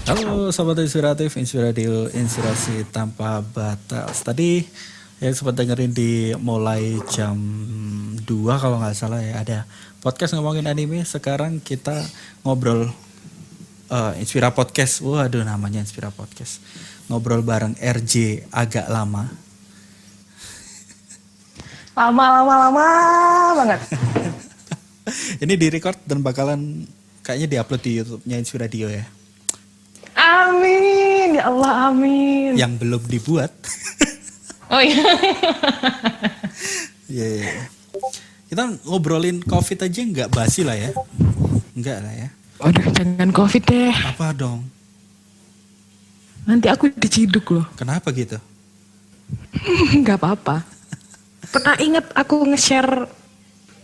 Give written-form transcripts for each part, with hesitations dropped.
Halo Sobat Inspiratif, Inspiradio, Inspirasi Tanpa Batas. Tadi ya sempat dengerin di mulai jam 2 kalau nggak salah ya, ada podcast ngomongin anime. Sekarang kita ngobrol Inspira Podcast. Waduh, namanya Inspira Podcast. Ngobrol bareng RJ agak lama. Lama banget. Ini di record dan bakalan kayaknya diupload di YouTube-nya Inspiradio ya. Amin, ya Allah amin. Yang belum dibuat. Oh iya. Iya. Yeah. Kita ngobrolin COVID aja nggak basi lah ya. Enggak lah ya. Waduh, jangan COVID deh. Apa dong? Nanti aku diciduk loh. Kenapa gitu? Nggak apa-apa. Pernah inget aku nge-share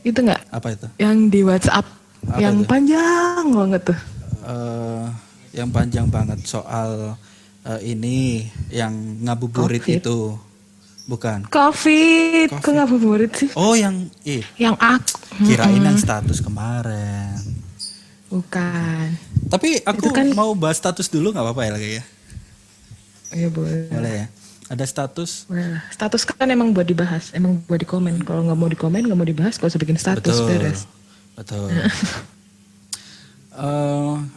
itu nggak? Apa itu? Yang di WhatsApp. Apa yang itu? panjang banget tuh. Yang panjang banget soal ini yang ngabuburit COVID. itu. Bukan. COVID. Kok ngabuburit sih? Oh, yang Yang aku. kirain yang status kemarin. Bukan. Tapi aku Itu kan- mau bahas status dulu nggak apa-apa ya lagi ya? Iya boleh. Boleh ya? Ada status. Boleh lah. Status kan emang buat dibahas. Emang buat dikomen. Kalau nggak mau dikomen, nggak mau dibahas. Kalau usah bikin status, beres. Betul.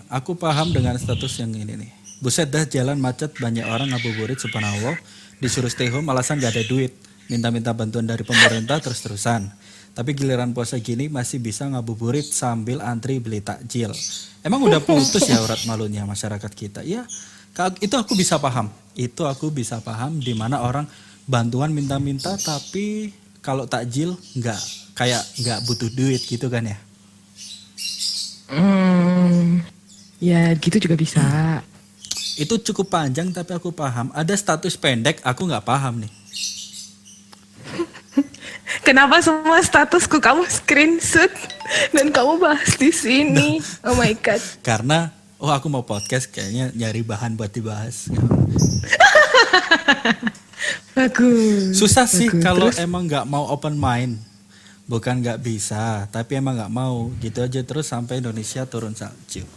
Aku paham dengan status yang ini nih. Buset dah, jalan macet, banyak orang ngabuburit, subhanallah. Disuruh stay home alasan gak ada duit. Minta-minta bantuan dari pemerintah terus-terusan. Tapi giliran puasa gini masih bisa ngabuburit sambil antri beli takjil. Emang udah putus ya urat malunya masyarakat kita? Ya, itu aku bisa paham. Itu aku bisa paham di mana orang bantuan minta-minta tapi kalau takjil nggak butuh duit gitu kan ya? Ya gitu juga bisa. Itu cukup panjang tapi aku paham. Ada status pendek aku nggak paham nih. Kenapa semua statusku kamu screenshot dan kamu bahas di sini? Oh my god. Karena aku mau podcast kayaknya nyari bahan buat dibahas. Bagus. Susah sih bagus. kalau Terus? emang nggak mau open mind. Bukan nggak bisa, tapi emang nggak mau gitu aja terus sampai Indonesia turun salju.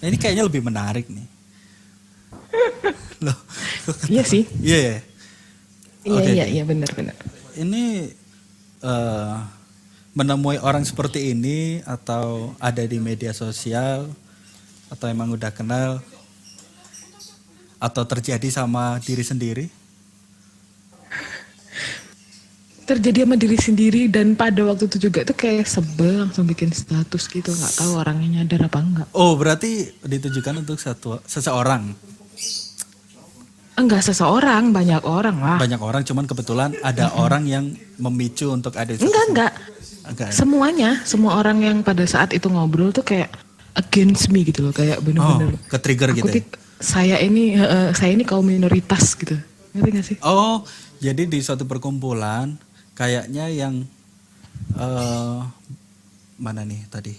Nah, ini kayaknya lebih menarik nih. Loh. Iya sih. Iya. Yeah. Oke. Iya benar. Ini menemui orang seperti ini atau ada di media sosial atau emang udah kenal atau terjadi sama diri sendiri? Terjadi sama diri sendiri dan pada waktu itu juga tuh kayak sebel langsung bikin status gitu, nggak tahu orangnya nyadar apa enggak. Oh, berarti ditujukan untuk seseorang. Enggak seseorang, banyak orang lah. Banyak orang, cuman kebetulan ada orang yang memicu untuk ada itu. Enggak. Enggak. Semuanya, semua orang yang pada saat itu ngobrol tuh kayak against me gitu loh, kayak bener-bener. Ke-trigger gitu ya? Saya ini kaum minoritas gitu. Ngerti gak sih? Oh, jadi di suatu perkumpulan kayaknya yang mana nih tadi?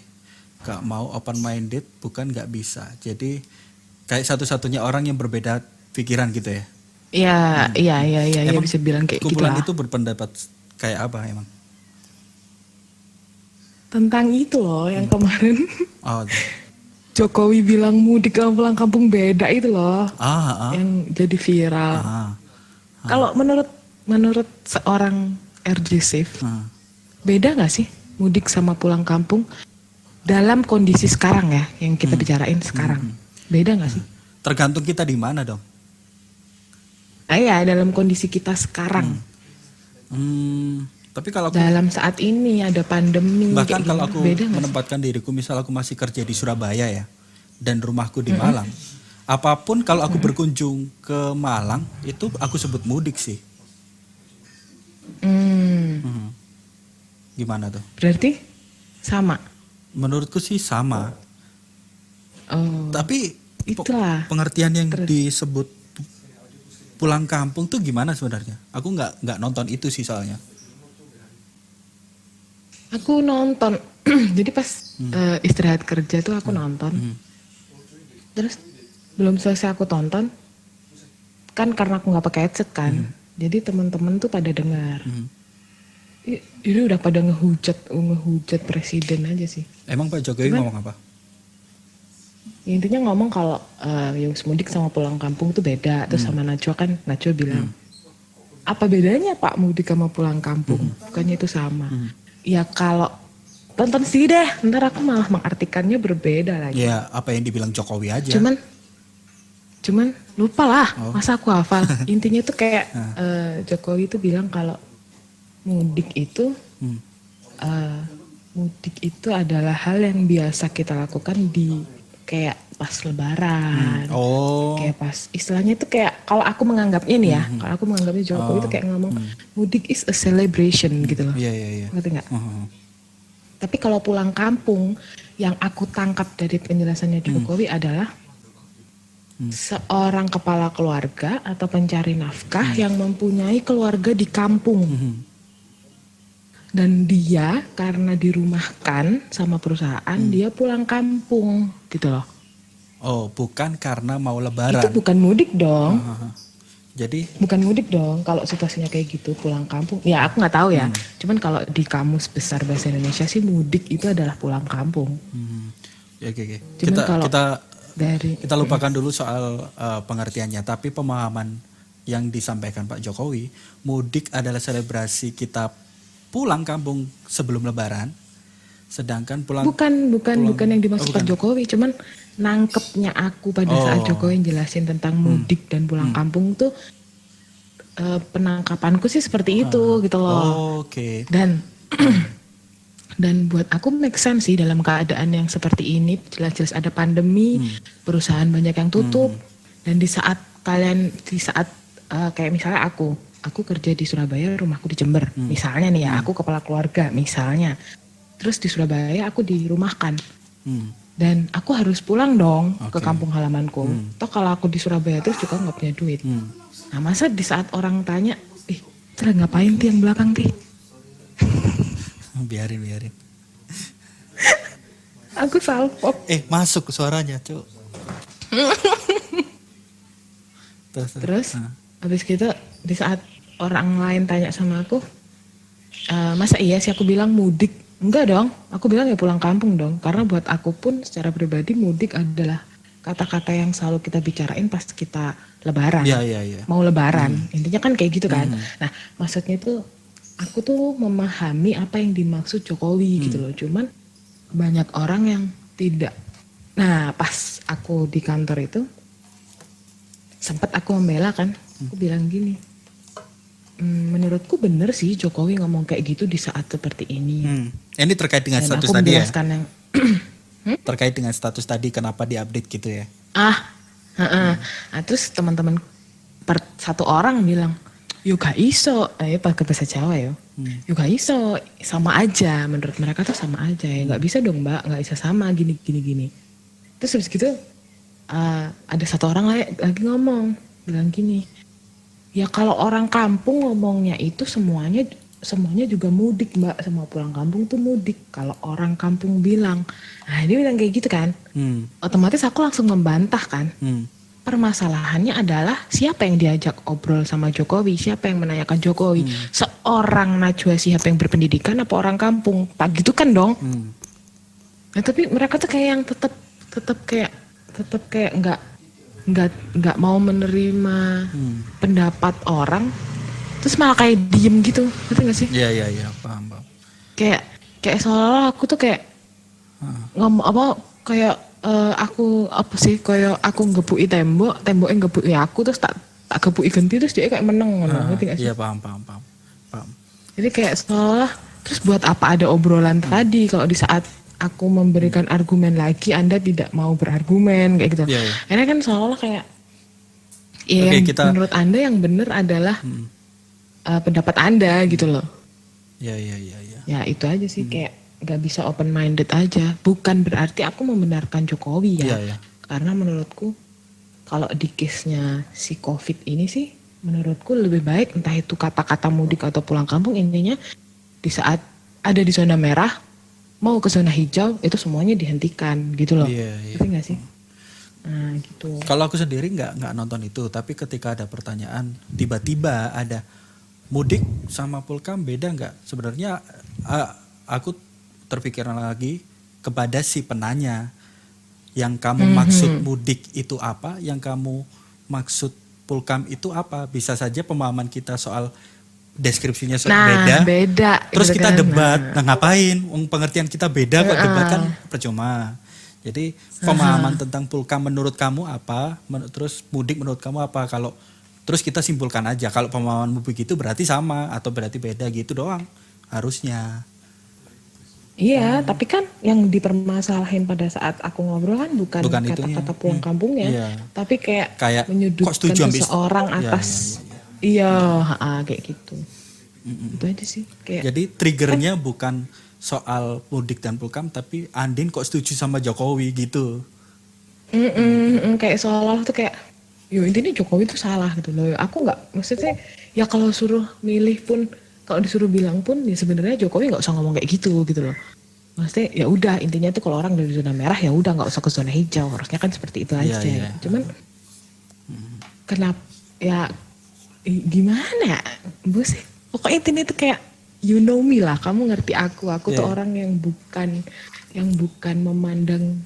Gak mau open minded bukan gak bisa. Jadi kayak satu-satunya orang yang berbeda pikiran gitu ya? Iya, Emang bisa bilang kayak gitu kumpulan lah. itu berpendapat kayak apa emang? Tentang itu loh yang kemarin Oh, Jokowi bilang mudik ke pulang kampung beda itu loh. ah. Yang jadi viral. Kalau menurut seorang RJ Safe, beda gak sih mudik sama pulang kampung dalam kondisi sekarang ya, yang kita bicarain sekarang? Beda gak sih? Tergantung kita di mana dong. Iya, dalam kondisi kita sekarang. Tapi kalau aku, Dalam saat ini ada pandemi. bahkan kayak kalau gini, aku beda gak sih? menempatkan diriku, misal aku masih kerja di Surabaya ya, dan rumahku di Malang, apapun kalau aku berkunjung ke Malang, itu aku sebut mudik sih. Gimana tuh? Berarti sama. Menurutku sih sama. Oh, Tapi itulah. pengertian yang Terus. disebut pulang kampung tuh gimana sebenarnya? Aku nggak nonton itu sih soalnya. Aku nonton. Jadi pas istirahat kerja tuh aku nonton. Terus belum selesai aku tonton. Kan karena aku nggak pakai headset kan. Jadi teman-teman tuh pada dengar. Ini udah pada ngehujat presiden aja sih. Emang Pak Jokowi ngomong apa? Intinya ngomong kalau Yus mudik sama pulang kampung tuh beda. Terus sama Najwa kan, Najwa bilang, apa bedanya Pak mudik sama pulang kampung? Bukannya itu sama. Ya kalau tonton sih deh, ntar aku malah mengartikannya berbeda lagi. Ya apa yang dibilang Jokowi aja. Cuman lupa lah, masa aku hafal. Intinya tuh kayak Jokowi tuh bilang kalau mudik itu adalah hal yang biasa kita lakukan di kayak pas lebaran. Kayak pas istilahnya itu kayak kalau aku menganggapnya nih ya, kalau aku menganggapnya Jokowi itu kayak ngomong mudik is a celebration gitu loh. Iya. Ngerti nggak? Tapi kalau pulang kampung yang aku tangkap dari penjelasannya Jokowi adalah seorang kepala keluarga atau pencari nafkah yang mempunyai keluarga di kampung. Dan dia karena dirumahkan sama perusahaan, dia pulang kampung gitu loh. Oh, bukan karena mau lebaran. Itu bukan mudik dong. Jadi bukan mudik dong kalau situasinya kayak gitu, pulang kampung. Ya aku nggak tahu ya. Cuman kalau di kamus besar bahasa Indonesia sih mudik itu adalah pulang kampung. Ya, oke. Cuman Kita lupakan dulu soal pengertiannya, tapi pemahaman yang disampaikan Pak Jokowi, mudik adalah selebrasi kita pulang kampung sebelum lebaran, sedangkan bukan yang dimaksud Pak Jokowi, cuman nangkepnya aku pada saat Jokowi jelasin tentang mudik dan pulang kampung tuh penangkapanku sih seperti itu gitu loh. Oke. Dan buat aku make sense sih dalam keadaan yang seperti ini, jelas-jelas ada pandemi, perusahaan banyak yang tutup, dan di saat kayak misalnya aku kerja di Surabaya, rumahku di Jember, misalnya nih ya, aku kepala keluarga misalnya, terus di Surabaya aku dirumahkan, dan aku harus pulang dong ke kampung halamanku. Toh kalau aku di Surabaya terus juga nggak punya duit. Nah masa di saat orang tanya, terus ngapain ti yang belakang ti? Biarin. Aku salpok. Masuk suaranya, Cuk. Terus habis gitu di saat orang lain tanya sama aku, masa iya sih aku bilang mudik? Enggak dong, aku bilang ya pulang kampung dong. Karena buat aku pun secara pribadi mudik adalah kata-kata yang selalu kita bicarain pas kita lebaran. Iya. Mau lebaran, intinya kan kayak gitu kan. Nah maksudnya itu aku tuh memahami apa yang dimaksud Jokowi gitu loh. Cuman banyak orang yang tidak. Nah pas aku di kantor itu sempat aku membela kan. Aku bilang gini, menurutku bener sih Jokowi ngomong kayak gitu di saat seperti ini. Ini terkait dengan Dan status aku tadi ya? yang Terkait dengan status tadi kenapa diupdate gitu ya? Nah, terus teman-teman satu orang bilang, yuk gak iso, pakai bahasa Jawa ya. Yuk gak iso, sama aja. Menurut mereka tuh sama aja ya. Gak bisa dong mbak, gak bisa sama gini. Terus habis gitu ada satu orang lagi ngomong, bilang gini, ya kalau orang kampung ngomongnya itu semuanya juga mudik mbak, semua pulang kampung tuh mudik. Kalau orang kampung bilang, nah dia bilang kayak gitu kan, otomatis aku langsung membantah kan. Permasalahannya adalah siapa yang diajak obrol sama Jokowi, siapa yang menanyakan Jokowi, seorang Najwa Shihab yang berpendidikan apa orang kampung, tak gitu kan dong. Nah tapi mereka tuh kayak yang tetap kayak nggak mau menerima pendapat orang, terus malah kayak diem gitu, ngerti gak sih? Iya, paham. Kayak seolah-olah aku tuh kayak ngomong apa, kayak kayak aku ngebuki temboknya ngebuki aku, terus tak gebuki ganti, terus dia kayak meneng, ngerti gak sih? Iya paham. Jadi kayak seolah, terus buat apa ada obrolan tadi kalau di saat aku memberikan argumen lagi Anda tidak mau berargumen kayak gitu. Karena kan seolah kayak menurut Anda yang benar adalah pendapat Anda gitu loh. Iya. Ya itu aja sih, kayak nggak bisa open minded aja. Bukan berarti aku membenarkan Jokowi ya. Iya. Karena menurutku kalau di case-nya si COVID ini sih, menurutku lebih baik entah itu kata-kata mudik atau pulang kampung, intinya di saat ada di zona merah mau ke zona hijau itu semuanya dihentikan gitu loh. Iya. Ngerti nggak sih? Nah gitu. Kalau aku sendiri nggak nonton itu, tapi ketika ada pertanyaan tiba-tiba ada mudik sama pulkam beda nggak? Sebenarnya aku terpikir lagi kepada si penanya Yang kamu maksud mudik itu apa? Yang kamu maksud pulkam itu apa? Bisa saja pemahaman kita soal deskripsinya Nah, beda. beda. Terus gitu kita kan. debat. Nah ngapain? Pengertian kita beda kok debat kan percuma. Jadi pemahaman tentang pulkam menurut kamu apa? Terus mudik menurut kamu apa? Kalau terus kita simpulkan aja. Kalau pemahamanmu begitu berarti sama atau berarti beda gitu doang. Harusnya. Iya, tapi kan yang dipermasalahin pada saat aku ngobrol kan bukan Bukan itunya. kata-kata pulang kampungnya, Iya. tapi kayak, Kayak, kok menyudutkan setuju ambil- seseorang Iya, atas, iya, kayak gitu. Itu aja sih, kayak Jadi triggernya bukan soal mudik dan pulkam, tapi Andin kok setuju sama Jokowi gitu. kayak seolah-olah tuh kayak, yo intinya Jokowi tuh salah gitu loh. Aku nggak, maksudnya ya kalau suruh milih pun, kalau disuruh bilang pun, ya sebenarnya Jokowi nggak usah ngomong kayak gitu gitu loh. Maksudnya ya udah intinya tuh kalau orang dari zona merah ya udah nggak usah ke zona hijau, harusnya kan seperti itu Iya, aja. iya. Cuman kenapa ya gimana ya bu sih, pokoknya intinya tuh kayak you know me lah, kamu ngerti aku tuh Iya. orang yang bukan memandang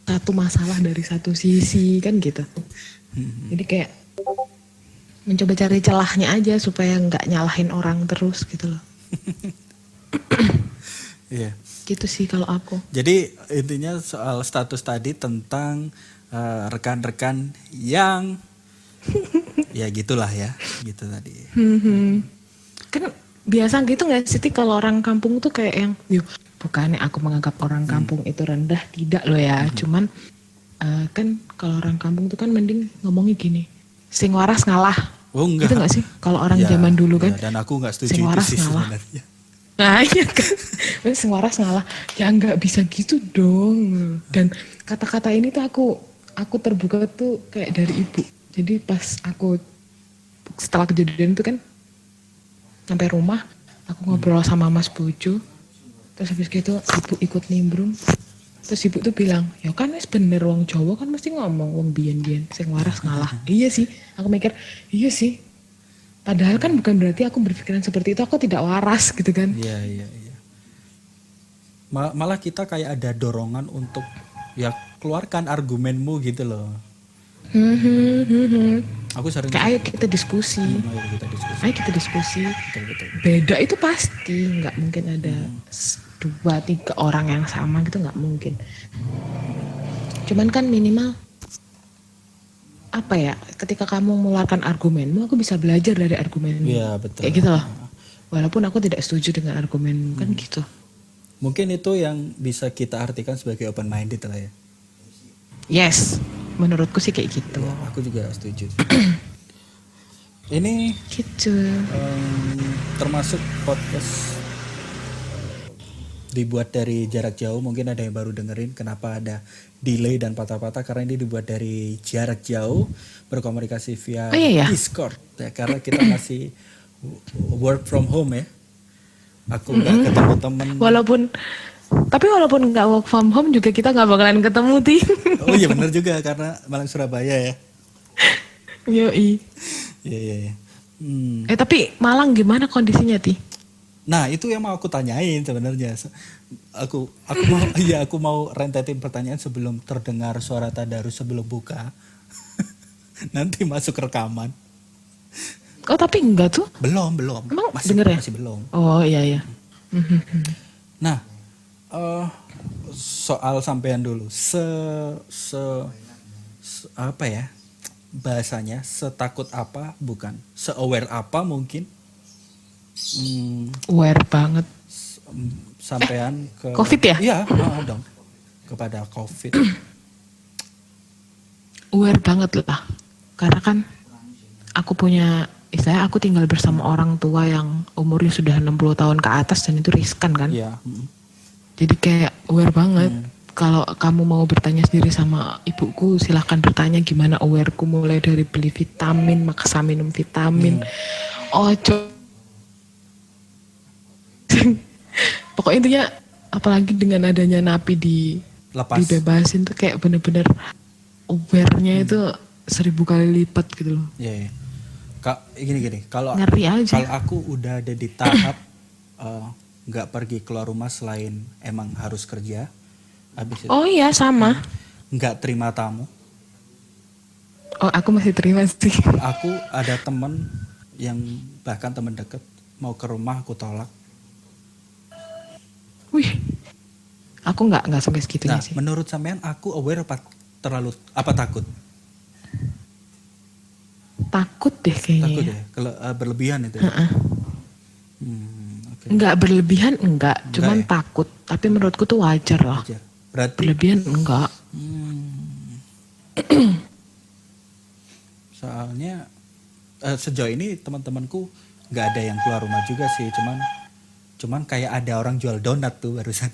satu masalah dari satu sisi kan gitu. Jadi kayak mencoba cari celahnya aja supaya nggak nyalahin orang terus gitu loh. Iya. Gitu sih kalau aku. Jadi intinya soal status tadi tentang rekan-rekan yang ya gitulah ya, gitu tadi. Kan biasa gitu nggak sih Ti, kalau orang kampung tuh kayak yang, yuk bukannya aku menganggap orang kampung itu rendah, tidak loh ya. Cuman kan kalau orang kampung tuh kan mending ngomongnya gini, sing waras ngalah. Oh enggak. Gitu nggak sih kalau orang Ya, zaman dulu kan? ya, dan aku nggak setuju Sing itu waras sih ngalah. sebenarnya. Nah iya kan, sing waras ngalah. Ya nggak bisa gitu dong. Dan kata-kata ini tuh aku terbuka tuh kayak dari ibu. Jadi pas aku setelah kejadian itu kan sampai rumah, aku ngobrol sama Mas Bojo. Terus habis gitu ibu ikut nimbrung. Terus ibu tuh bilang, ya kan wis bener wong Jawa kan mesti ngomong wong biyen-biyen sing waras ngalah. Iya sih, aku mikir, iya sih. Padahal kan bukan berarti aku berpikiran seperti itu, aku tidak waras gitu kan. Iya, iya, iya. Malah kita kayak ada dorongan untuk ya keluarkan argumenmu gitu loh. Aku sering Kayak ayo kita diskusi. ayo kita diskusi. Ayo kita diskusi. Betul, betul. Beda itu pasti, nggak mungkin ada 2-3 orang yang sama gitu, nggak mungkin. Cuman kan minimal apa ya, ketika kamu mengeluarkan argumenmu, aku bisa belajar dari argumenmu. Iya, betul. Kayak gitu loh. Walaupun aku tidak setuju dengan argumenmu kan gitu. Mungkin itu yang bisa kita artikan sebagai open minded lah ya. Yes, menurutku sih kayak gitu. Aku juga setuju. Ini Gitu. termasuk podcast dibuat dari jarak jauh. Mungkin ada yang baru dengerin kenapa ada delay dan patah-patah, karena ini dibuat dari jarak jauh, berkomunikasi via Oh, iya ya? Discord ya, karena kita masih work from home ya. Aku nggak ketemu temen. Walaupun nggak work from home juga kita nggak bakalan ketemu Ti. Oh iya benar juga, karena Malang Surabaya ya. Yoi. Iya, iya, iya. Tapi Malang gimana kondisinya Ti? Nah itu yang mau aku tanyain sebenarnya. Aku mau rentetin pertanyaan sebelum terdengar suara tadarus sebelum buka. Nanti masuk rekaman. Oh tapi enggak tuh? Belum. Emang Masih, denger ya? masih belum. Oh iya. Nah, soal sampean dulu. Apa ya? Bahasanya setakut apa bukan? Se-aware apa mungkin? Aware banget. Sampean ke Covid ya? Iya, dong. Kepada Covid. Aware banget lah. Karena kan aku aku tinggal bersama orang tua yang umurnya sudah 60 tahun ke atas dan itu riskan kan. Iya. Jadi kayak aware banget. Kalau kamu mau bertanya sendiri sama ibuku, silahkan bertanya gimana awareku, mulai dari beli vitamin, maksa minum vitamin. Pokoknya intinya apalagi dengan adanya napi Lepas. dibebasin tuh kayak bener-bener aware-nya itu 1000 kali lipat gitu loh. Iya. Kak, gini. Kalau Ngeri aja. Kalau aku udah ada di tahap nggak pergi keluar rumah selain emang harus kerja. Habis itu Oh iya sama. nggak terima tamu. Oh, aku masih terima sih. Aku ada temen yang bahkan temen deket mau ke rumah aku tolak. Wih, aku nggak sampai segitunya Nah, sih. menurut sampean aku aware apa takut? Takut deh kayaknya. Takut ya, kalau berlebihan itu. Ya? Oke. Nggak berlebihan enggak, cuman ya? takut. Tapi menurutku tuh wajar lah. Wajar. Berarti Berlebihan enggak. soalnya sejauh ini teman-temanku nggak ada yang keluar rumah juga sih, cuman kayak ada orang jual donat tuh barusan.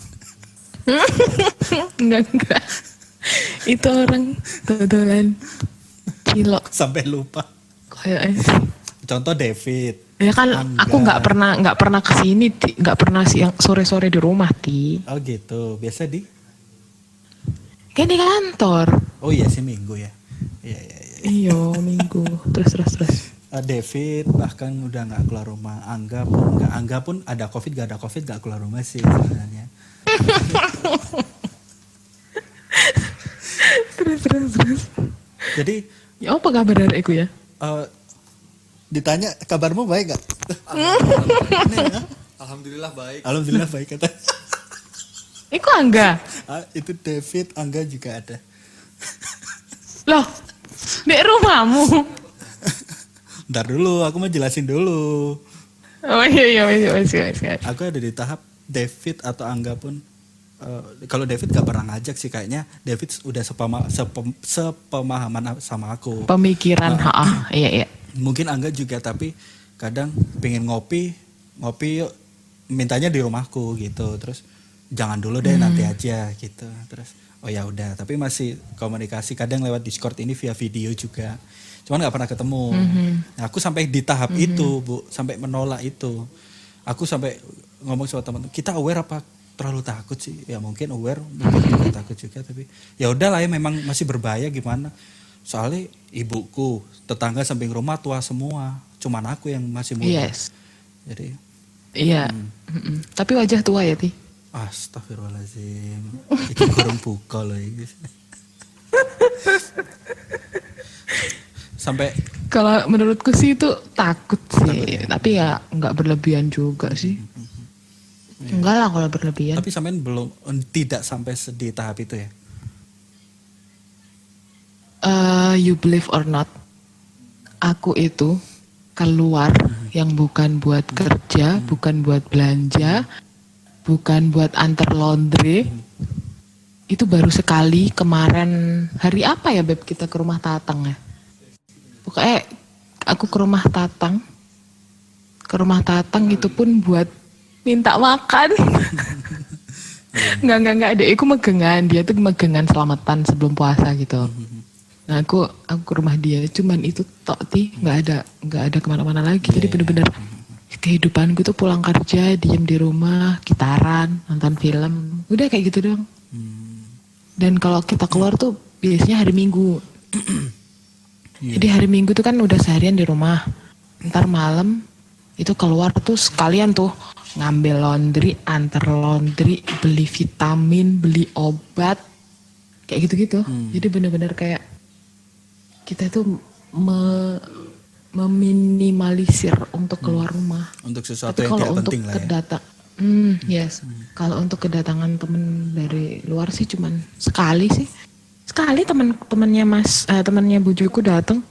Enggak. Itu orang dodolan cilok Sampai lupa. kayaknya sih. Contoh David. Ya kan Angga. aku nggak pernah kesini, nggak pernah siang sore-sore di rumah Ti. Oh gitu, biasa di? Kayak di kantor. Oh iya sih minggu ya. Iya. Iya minggu. Terus. David bahkan udah nggak keluar rumah. Angga pun ada covid nggak keluar rumah sih sebenarnya. terus. Jadi Ya apa kabar dari aku ya? ditanya kabarmu baik nggak? Alhamdulillah baik. Alhamdulillah baik kata. Iku Angga. Itu David, Angga juga ada. Loh, di rumahmu. Ntar dulu, aku mau jelasin dulu. Oh iya. Aku ada di tahap David atau Angga pun. Kalau David gak pernah ngajak sih, kayaknya David udah sepemahaman sama aku. Pemikiran, iya. Mungkin Angga juga, tapi kadang pengen ngopi yuk, mintanya di rumahku gitu. Terus jangan dulu deh, nanti aja gitu. Terus oh ya udah, tapi masih komunikasi kadang lewat Discord ini via video juga. Cuman nggak pernah ketemu. Nah, aku sampai di tahap itu, Bu, sampai menolak itu. Aku sampai ngomong sama teman, kita aware apa terlalu takut sih? Ya mungkin aware, mungkin juga takut juga, tapi ya udahlah ya, memang masih berbahaya gimana? Soalnya ibuku, tetangga samping rumah tua semua, cuman aku yang masih muda. Yes. Jadi Iya. Tapi wajah tua ya, Ti. astagfirullahaladzim. Iki kurang buka loh ini. Sampai Kalau menurutku sih itu takut sih, tapi ya nggak berlebihan juga sih. Enggak lah kalau berlebihan. tapi sampean tidak sampai di tahap itu ya. You believe or not, aku itu keluar yang bukan buat kerja, bukan buat belanja, bukan buat antar laundry. Itu baru sekali kemarin, hari apa ya Beb, kita ke rumah Tatang ya? Pokoknya aku ke rumah Tatang. Ke rumah Tatang itu pun buat minta makan. Enggak, dia itu megengan, dia tuh megengan selamatan sebelum puasa gitu. Nah aku ke rumah dia, cuman itu tok Ti, nggak ada kemana-mana lagi. Jadi bener-bener kehidupanku tuh pulang kerja, diem di rumah, gitaran, nonton film, udah kayak gitu doang. Dan kalau kita keluar tuh biasanya hari Minggu. Jadi hari Minggu tuh kan udah seharian di rumah. Ntar malam itu keluar tuh sekalian tuh ngambil laundry, antar laundry, beli vitamin, beli obat, kayak gitu-gitu. Jadi bener-bener kayak kita tuh meminimalisir untuk keluar rumah. Untuk sesuatu Tapi yang kalau tidak untuk penting lah ya. yes. Kalau untuk kedatangan temen dari luar sih cuman sekali sih. Sekali temannya bujuku datang,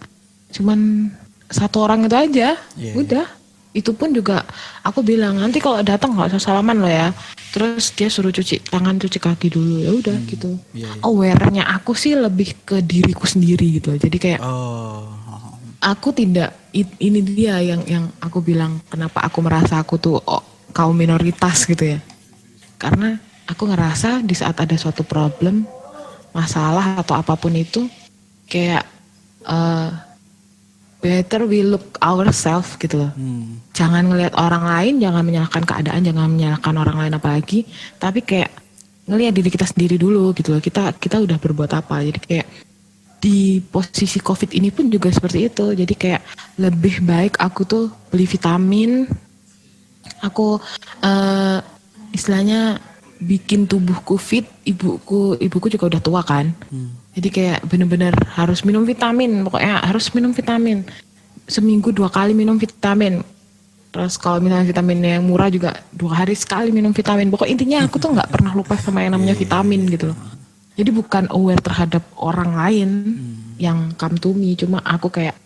cuman satu orang itu aja. Iya, Udah. Itu pun juga aku bilang nanti kalau datang nggak usah salaman lo ya. Terus dia suruh cuci tangan, cuci kaki dulu, ya udah gitu. Iya. Aware-nya aku sih lebih ke diriku sendiri gitu. Jadi kayak aku tidak, ini dia yang aku bilang kenapa aku merasa aku tuh kaum minoritas gitu ya. Karena aku ngerasa di saat ada suatu problem, masalah atau apapun itu, kayak better we look ourselves gitu loh. Jangan ngelihat orang lain, jangan menyalahkan keadaan, jangan menyalahkan orang lain apalagi, tapi kayak ngelihat diri kita sendiri dulu gitu loh. Kita udah berbuat apa. Jadi kayak di posisi COVID ini pun juga seperti itu. Jadi kayak lebih baik aku tuh beli vitamin, aku istilahnya bikin tubuhku fit, ibuku juga udah tua kan. Jadi kayak bener-bener harus minum vitamin, pokoknya harus minum vitamin. Seminggu 2 kali minum vitamin. Terus kalau misalnya vitamin yang murah juga 2 hari sekali minum vitamin. Pokoknya intinya aku tuh nggak pernah lupa sama yang namanya vitamin gitu loh. Jadi bukan aware terhadap orang lain yang come to me, cuma aku kayak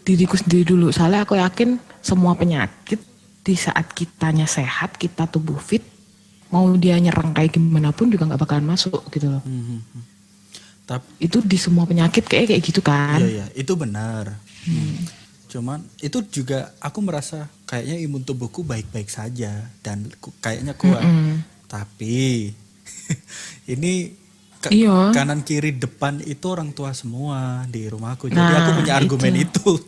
diriku sendiri dulu. Soalnya aku yakin semua penyakit di saat kitanya sehat, kita tubuh fit, mau dia nyerang kayak gimana pun juga nggak bakalan masuk gitu loh. Tapi Itu di semua penyakit kayak gitu kan. iya, itu benar. Cuman itu juga aku merasa kayaknya imun tubuhku baik-baik saja dan kayaknya kuat. Tapi ini Iya. kanan kiri depan itu orang tua semua di rumahku. Jadi Nah, aku punya argumen itu.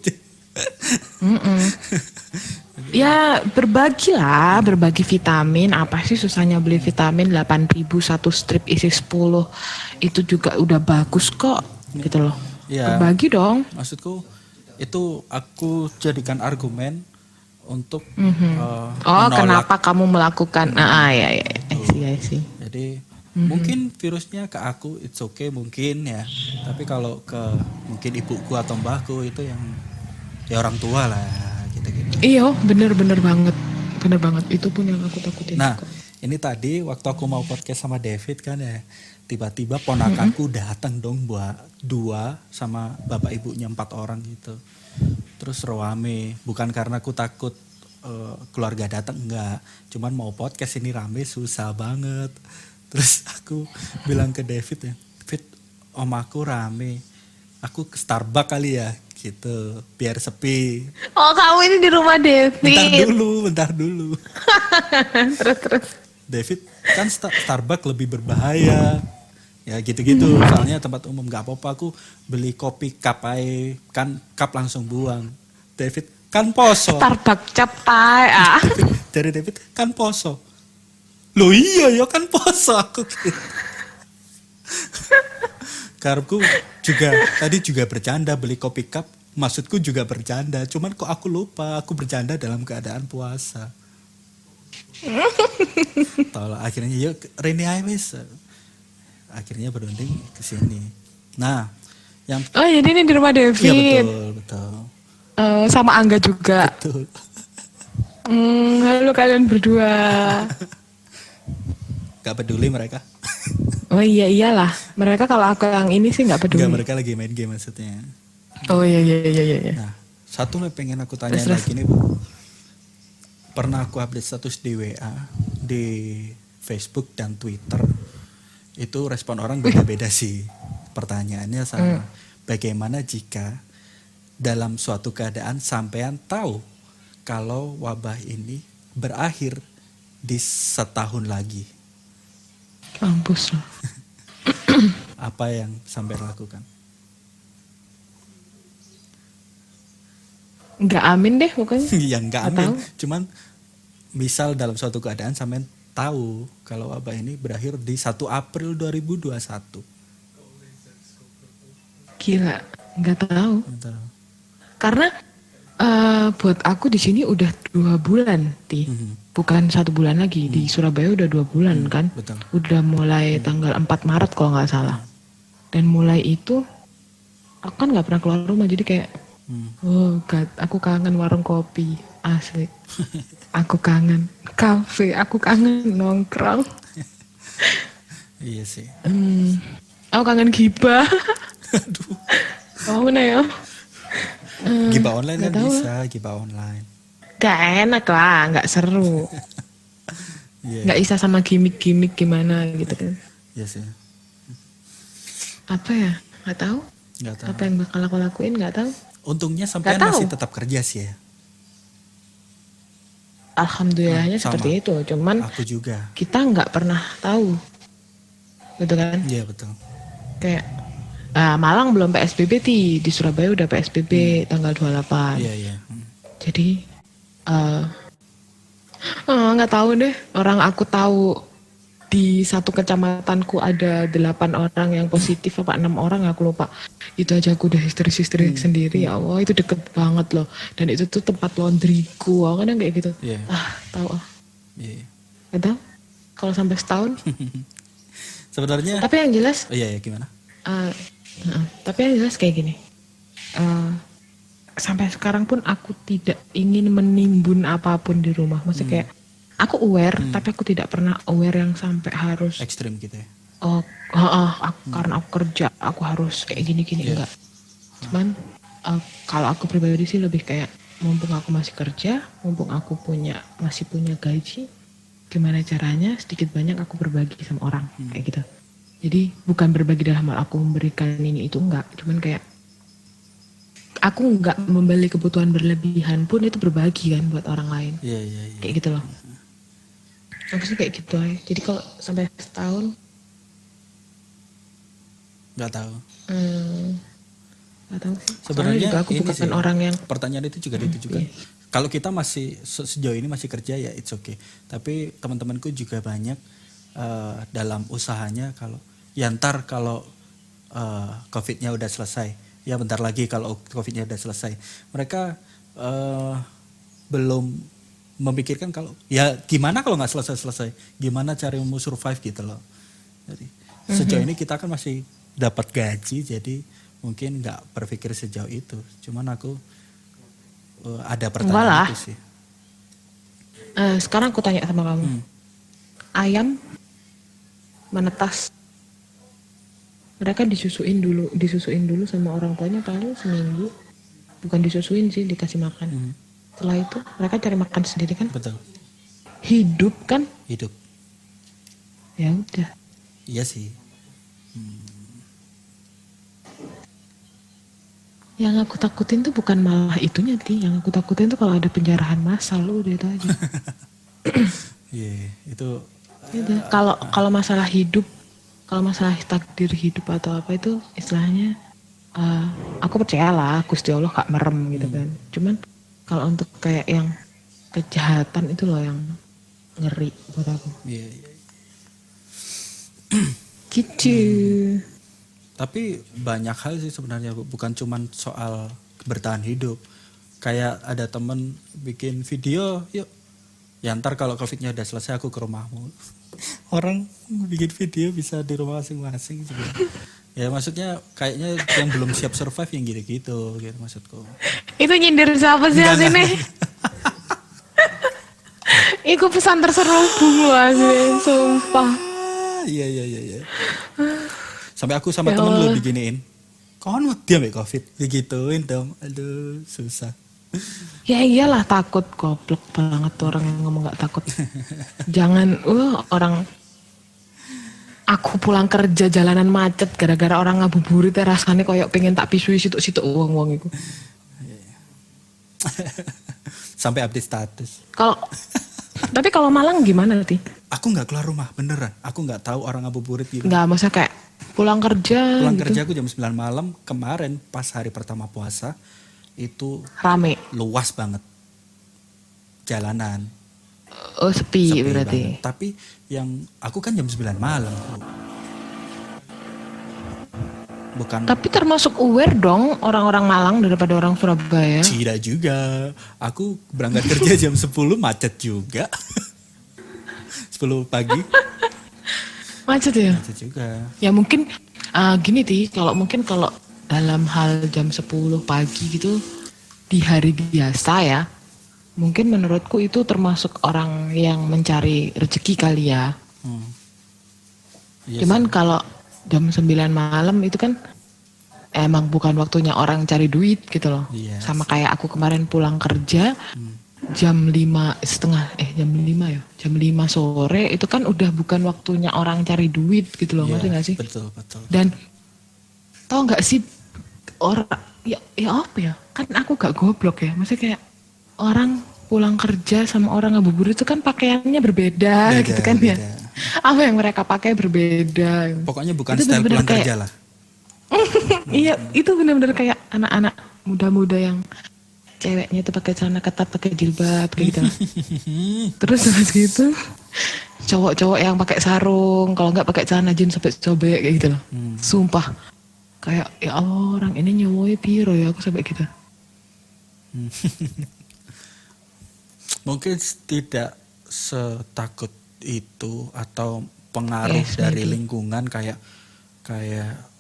Ya berbagi vitamin. Apa sih susahnya beli vitamin 8.000 satu strip isi 10. Itu juga udah bagus kok gitu loh. Iya. Berbagi dong. Maksudku itu aku jadikan argumen untuk Oh, menolak. kenapa kamu melakukan? Ya. I see. Jadi mungkin virusnya ke aku it's okay mungkin ya. Tapi kalau ke mungkin ibuku atau mbahku itu yang ya orang tua lah gitu-gitu. Iya, bener banget. Bener banget. Itu pun yang aku takutin. Nah, ini tadi waktu aku mau podcast sama David kan ya, tiba-tiba ponakanku datang dong buat 2 sama bapak ibunya 4 orang gitu. Terus rame, bukan karena aku takut keluarga datang enggak, cuman mau podcast ini rame susah banget. Terus aku bilang ke David ya, David, om aku rame, aku ke Starbucks kali ya gitu, biar sepi. Oh, kamu ini di rumah David. Bentar dulu. Terus. David kan Starbucks lebih berbahaya ya gitu-gitu, soalnya tempat umum nggak apa-apa, aku beli kopi cup aja kan, cup langsung buang. David kan poso. Starbucks capai. Dari David kan poso. Loh iya ya kan poso aku gitu. Karepku juga tadi juga bercanda beli kopi cup, maksudku juga bercanda, cuman kok aku lupa aku bercanda dalam keadaan puasa. Tolong akhirnya yuk Reni Aywes. Akhirnya berunding ke sini. Nah, yang Oh, jadi ini di rumah David. iya betul. Sama Angga juga. Betul. Halo kalian berdua. Gak peduli mereka. Oh iyalah. Mereka kalau aku yang ini sih nggak peduli. Enggak, mereka lagi main game maksudnya. Oh iya. Nah, satu yang pengen aku tanya lagi nih, Bu. Pernah aku update status di WA, di Facebook dan Twitter. Itu respon orang beda-beda sih. Pertanyaannya sama. Bagaimana jika dalam suatu keadaan sampean tahu kalau wabah ini berakhir di setahun lagi? Kampus loh. Apa yang sampean lakukan? Nggak amin deh pokoknya. Ya enggak Nggak amin. tahu. Cuman misal dalam suatu keadaan sampean tahu kalau wabah ini berakhir di 1 April 2021. Gila, nggak tahu. Bentar. Karena buat aku di sini udah 2 bulan, bukan 1 bulan lagi. Di Surabaya udah 2 bulan kan. Betul. Udah mulai tanggal 4 Maret kalau nggak salah. Dan mulai itu aku kan nggak pernah keluar rumah, jadi kayak oh God, aku kangen warung kopi asli. Aku kangen kafe, aku kangen nongkrong. Iya sih. Aku kangen gibah. Aduh. Oh mana ya? Gibah online kan nggak tahu bisa, gibah online. Gak enak lah, nggak seru. Iya. Nggak bisa sama gimmick-gimmick gimana gitu kan. Iya sih. Apa ya? Nggak tahu. Enggak tahu. Apa yang bakal aku lakuin nggak tahu. Untungnya sampean Nggak tahu. masih tetap kerja sih ya. Alhamdulillahnya Sama. seperti itu. Cuman Aku juga. kita nggak pernah tahu, gitu kan? Iya betul. Kayak Malang belum PSBB di Surabaya udah PSBB tanggal 28. Iya. Jadi nggak tahu deh. Orang aku tahu di satu kecamatanku ada 8 orang yang positif apa 6 orang aku lupa. Itu aja aku udah histeris sendiri. Ya Allah, itu deket banget loh. Dan itu tuh tempat laundryku. Kadang kayak gitu. Iya. Tahu ah. Iya. Nggak tahu. kalau sampai setahun. Sebenarnya Tapi yang jelas, oh iya ya gimana? tapi yang jelas kayak gini. Sampai sekarang pun aku tidak ingin menimbun apapun di rumah. Maksudnya kayak aku aware, tapi aku tidak pernah aware yang sampai harus Ekstrim gitu ya. karena aku kerja aku harus kayak gini-gini Iya. enggak. Cuman kalau aku pribadi sih lebih kayak mumpung aku masih kerja, mumpung aku masih punya gaji, gimana caranya sedikit banyak aku berbagi sama orang kayak gitu. Jadi bukan berbagi dalam hal aku memberikan ini itu enggak, cuman kayak aku enggak membeli kebutuhan berlebihan pun itu berbagi kan buat orang lain. Iya. Kayak gitu loh. Aku sih kayak gitu aja. Jadi kalau sampai setahun Nggak tahu. nggak tahu sih. Soalnya Sebenarnya juga aku ini bukan sih, orang yang pertanyaan itu juga ditujukan. Kalau kita masih sejauh ini masih kerja ya it's okay. Tapi teman-temanku juga banyak dalam usahanya kalau ya ntar kalau COVID-nya udah selesai, ya bentar lagi kalau COVID-nya udah selesai, mereka belum memikirkan kalau ya gimana kalau nggak selesai, gimana cara mau survive gitu loh. Jadi sejauh ini kita kan masih dapat gaji, jadi mungkin nggak berpikir sejauh itu. Cuman aku ada Enggak pertanyaan lah. itu sih. Sekarang aku tanya sama kamu. Ayam menetas. Mereka disusuin dulu sama orang tuanya paling seminggu. Bukan disusuin sih, dikasih makan. Setelah itu mereka cari makan sendiri kan. Betul. Hidup kan? Hidup. Ya udah. Iya sih. Yang aku takutin tuh bukan malah itunya Yang aku takutin tuh kalau ada penjarahan massal, udah itu aja. Iya, itu Udah. Kalau masalah hidup, kalau masalah takdir hidup atau apa itu istilahnya, aku percayalah Gusti Allah gak merem gitu kan. Cuman kalau untuk kayak yang kejahatan itu loh yang ngeri buat aku. iya. Gitu. Tapi banyak hal sih sebenarnya, bukan cuman soal bertahan hidup. Kayak ada temen bikin video, yuk ya ntar kalau COVID-nya udah selesai aku ke rumahmu. Orang bikin video bisa di rumah masing-masing juga. Ya maksudnya kayaknya yang belum siap survive yang gitu-gitu gitu maksudku. Itu nyindir siapa sih Enggak, sini? Iku pesan terselubung loh asli, sumpah. Iya. Sampai aku sama Ya temen lu Allah. diginiin. Kawan mau dia make COVID, digituin dong. Aduh, susah. Ya iyalah takut, goblok banget tuh orang yang ngomong gak takut. Jangan, orang aku pulang kerja jalanan macet gara-gara orang ngabuburit rasanya koyok pengen tak pisui situ-situ uang-uang itu. Sampai update status. Tapi kalau Malang gimana nanti? Aku nggak keluar rumah beneran. Aku nggak tahu orang ngabuburit gitu. Nggak, maksudnya kayak pulang kerja Pulang gitu. kerja aku jam 9 malam kemarin pas hari pertama puasa itu Rame. luas banget jalanan. Oh sepi Sepi berarti. banget. Tapi yang aku kan jam 9 malam. Bukan Tapi termasuk aware dong orang-orang Malang daripada orang Surabaya. tidak juga. Aku berangkat kerja jam 10 macet juga. 10 pagi Macet ya? macet juga. Ya mungkin gini kalau dalam hal jam 10 pagi gitu di hari biasa ya, mungkin menurutku itu termasuk orang yang mencari rezeki kali ya. Iya Cuman kalau jam 9 malam itu kan emang bukan waktunya orang cari duit gitu loh. Iya. Sama kayak aku kemarin pulang kerja jam 5:30 jam 5 ya. Jam 5 sore itu kan udah bukan waktunya orang cari duit gitu loh, Iya, ngerti gak sih? betul. Dan tau nggak sih orang ya apa ya? Kan aku gak goblok ya. Maksudnya kayak orang pulang kerja sama orang ngabuburit itu kan pakaiannya berbeda Beda, gitu kan ya. beda. Apa yang mereka pakai berbeda. Pokoknya bukan Itu style bener-bener pulang kayak- kerja lah. Iya, itu benar-benar kayak anak-anak muda-muda yang ceweknya itu pakai celana ketat, pakai jilbab kayak gitu. Terus habis gitu cowok-cowok yang pakai sarung, kalau nggak pakai celana jeans sampai sobek kayak gitu loh. Sumpah. Kayak ya Allah, orang ini nyowoi piro ya, aku sampai gitu. Mungkin tidak setakut itu atau pengaruh Yes, dari maybe. lingkungan kayak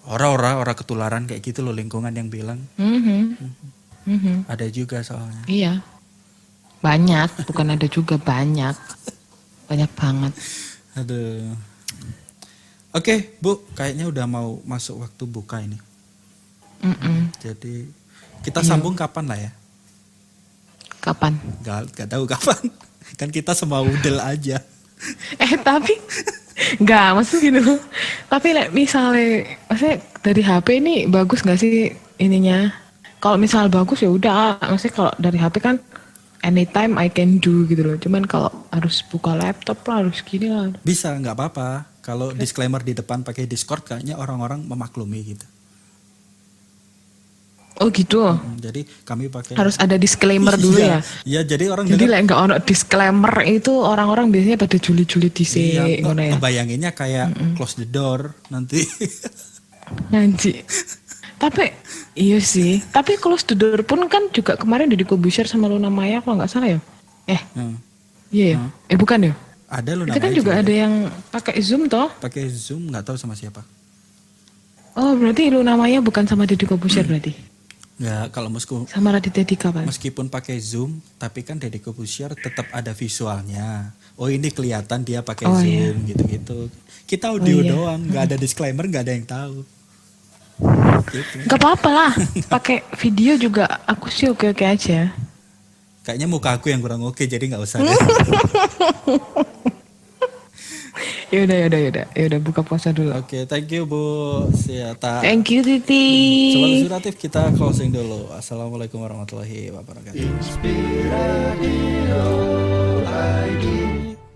orang ketularan kayak gitu loh, lingkungan yang bilang Mhm. Mhm. ada juga soalnya. Iya. Banyak, bukan ada juga banyak. Banyak banget. Aduh. Oke, Bu, kayaknya udah mau masuk waktu buka ini. Mm-mm. Jadi kita Iya. sambung kapan lah ya? Kapan? Gak tahu kapan. Kan kita semua udel aja. Tapi nggak, maksud gitu. Tapi misalnya, maksudnya dari HP ini bagus nggak sih ininya? Kalau misal bagus ya udah. Maksudnya kalau dari HP kan anytime I can do gitu loh. Cuman kalau harus buka laptop lah, harus gini lah. Bisa, nggak apa-apa. Kalau disclaimer di depan pakai Discord kayaknya orang-orang memaklumi gitu. Oh gitu. Jadi kami pakai. Harus ada disclaimer dulu ya. Iya, jadi orang Jadi dengar. nggak ono disclaimer itu orang-orang biasanya pada juli-juli Iya, dhisik ngono ya. ngebayanginnya kayak close the door nanti. Nanti. Tapi iya sih. Tapi Close the Door pun kan juga kemarin Deddy Corbuzier sama Luna Maya kalau nggak salah ya. Hmm. Iya ya. Bukan ya. Ada lu Itu kan namanya juga ada yang pakai Zoom toh. pakai Zoom, nggak tahu sama siapa. Oh berarti Luna Maya bukan sama Deddy Corbuzier berarti. Ya kalau Sama Raditya Dika Pak. meskipun pakai Zoom, tapi kan Deddy Corbuzier tetap ada visualnya. Oh ini kelihatan dia pakai Oh, Zoom gitu-gitu. Kita audio iya. doang, nggak ada disclaimer, nggak ada yang tahu. Gitu. Gak apa-apa lah. Pakai video juga aku sih oke-oke aja. Kayaknya muka aku yang kurang oke, jadi nggak usah deh. Yaudah buka puasa dulu. Oke, thank you Bu Siata. Thank you Titi. Sobat Inspiratif, kita closing dulu. Assalamualaikum warahmatullahi wabarakatuh. Inspiradio ID.